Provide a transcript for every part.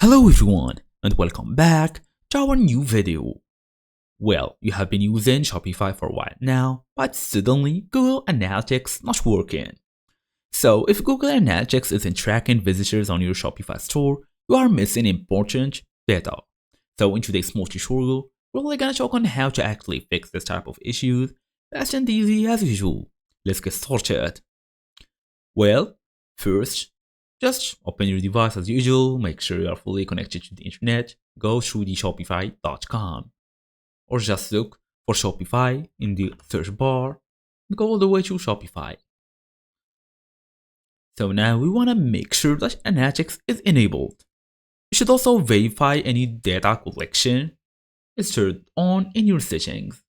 Hello everyone and welcome back to our new video. Well, you have been using Shopify for a while now, but suddenly Google Analytics not working. So if Google Analytics isn't tracking visitors on your Shopify store, you are missing important data. So in today's small tutorial, we're really gonna talk on how to actually fix this type of issues fast and easy as usual. Let's get started. Well, first, just open your device as usual, make sure you are fully connected to the internet, go through the shopify.com, or just look for Shopify in the search bar and go all the way to Shopify. So now we want to make sure that Analytics is enabled. You should also verify any data collection is turned on in your settings.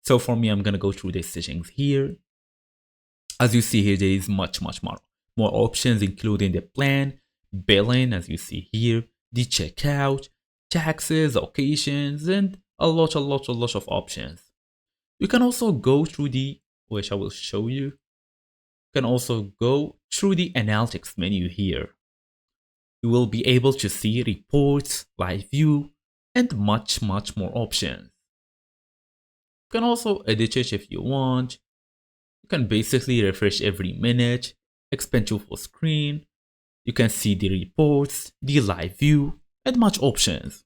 So for me, I'm gonna go through the settings here. As you see here, there is much more options, including the plan, billing, as you see here, the checkout, taxes, occasions, and a lot of options. You can also go through which I will show you. You can also go through the analytics menu here. You will be able to see reports, live view, and much more options. You can also edit it if you want. You can basically refresh every minute, expand to full screen. You can see the reports, the live view, and much options.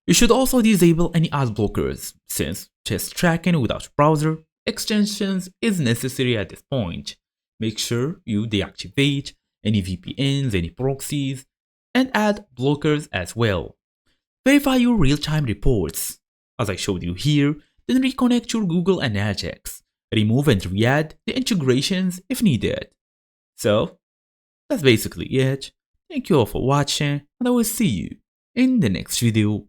You should also disable any ad blockers, since test tracking without browser extensions is necessary at this point. Make sure you deactivate any VPNs, any proxies, and ad blockers as well. Verify your real-time reports, as I showed you here, then reconnect your Google Analytics. Remove and re-add the integrations if needed. So, that's basically it. Thank you all for watching, and I will see you in the next video.